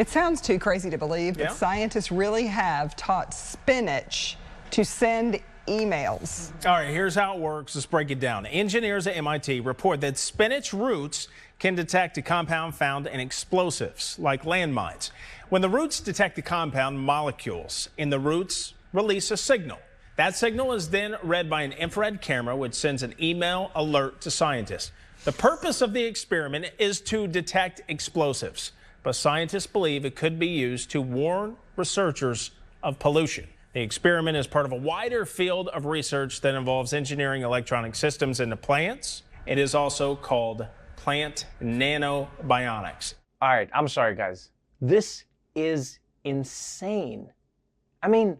It sounds too crazy to believe, but scientists really have taught spinach to send emails. All right, here's how it works. Let's break it down. Engineers at MIT report that spinach roots can detect a compound found in explosives, like landmines. When the roots detect the compound, molecules in the roots release a signal. That signal is then read by an infrared camera, which sends an email alert to scientists. The purpose of the experiment is to detect explosives, but scientists believe it could be used to warn researchers of pollution. The experiment is part of a wider field of research that involves engineering electronic systems into plants. It is also called plant nanobionics. All right, I'm sorry, guys. This is insane. I mean,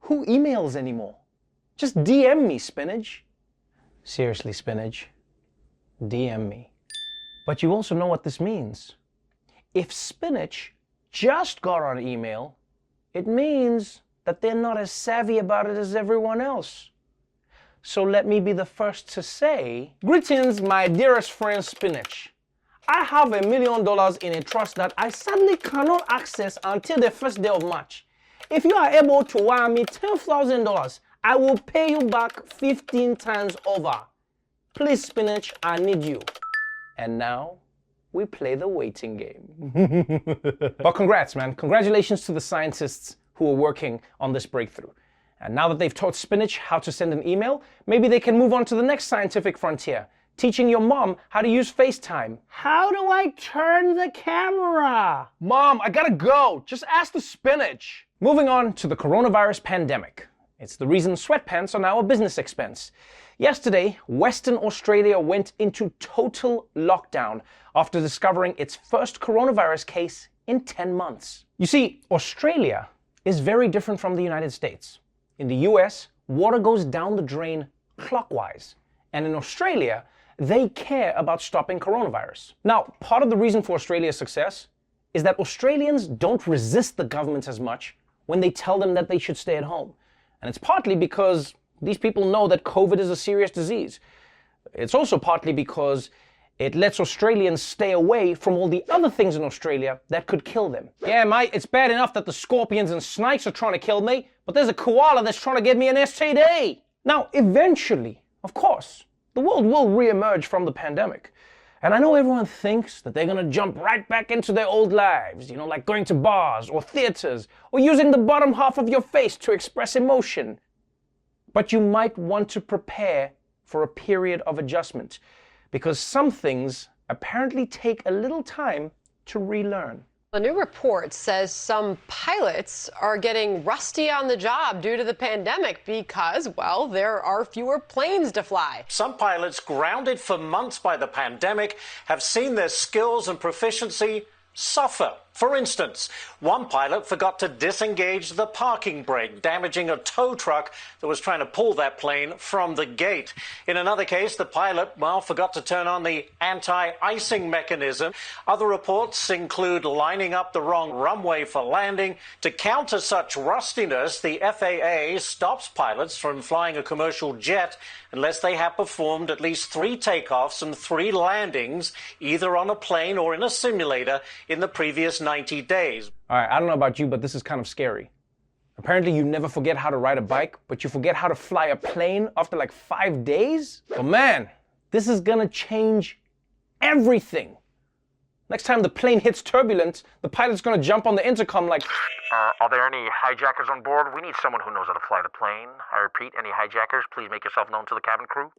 who emails anymore? Just DM me, Spinach. Seriously, Spinach, DM me. But you also know what this means. If Spinach just got on email, it means that they're not as savvy about it as everyone else. So let me be the first to say, greetings, my dearest friend Spinach. I have $1 million in a trust that I sadly cannot access until the first day of March. If you are able to wire me $10,000, I will pay you back 15 times over. Please, Spinach, I need you. And now, we play the waiting game. But congrats, man. Congratulations to the scientists who are working on this breakthrough. And now that they've taught Spinach how to send an email, maybe they can move on to the next scientific frontier, teaching your mom how to use FaceTime. How do I turn the camera? Mom, I gotta go. Just ask the Spinach. Moving on to the coronavirus pandemic. It's the reason sweatpants are now a business expense. Yesterday, Western Australia went into total lockdown after discovering its first coronavirus case in 10 months. You see, Australia is very different from the United States. In the US, water goes down the drain clockwise. And in Australia, they care about stopping coronavirus. Now, part of the reason for Australia's success is that Australians don't resist the government as much when they tell them that they should stay at home. And it's partly because these people know that COVID is a serious disease. It's also partly because it lets Australians stay away from all the other things in Australia that could kill them. Yeah, mate, it's bad enough that the scorpions and snakes are trying to kill me, but there's a koala that's trying to get me an STD. Now, eventually, of course, the world will re-emerge from the pandemic. And I know everyone thinks that they're gonna jump right back into their old lives, you know, like going to bars or theaters or using the bottom half of your face to express emotion. But you might want to prepare for a period of adjustment, because some things apparently take a little time to relearn. A new report says some pilots are getting rusty on the job due to the pandemic because, well, there are fewer planes to fly. Some pilots grounded for months by the pandemic have seen their skills and proficiency suffer. For instance, one pilot forgot to disengage the parking brake, damaging a tow truck that was trying to pull that plane from the gate. In another case, the pilot, forgot to turn on the anti-icing mechanism. Other reports include lining up the wrong runway for landing. To counter such rustiness, the FAA stops pilots from flying a commercial jet unless they have performed at least 3 takeoffs and 3 landings, either on a plane or in a simulator, in the previous 90 days. All right, I don't know about you, but this is kind of scary. Apparently you never forget how to ride a bike, but you forget how to fly a plane after like 5 days? Oh man, this is gonna change everything. Next time the plane hits turbulence, the pilot's gonna jump on the intercom like, are there any hijackers on board? We need someone who knows how to fly the plane. I repeat, any hijackers, please make yourself known to the cabin crew.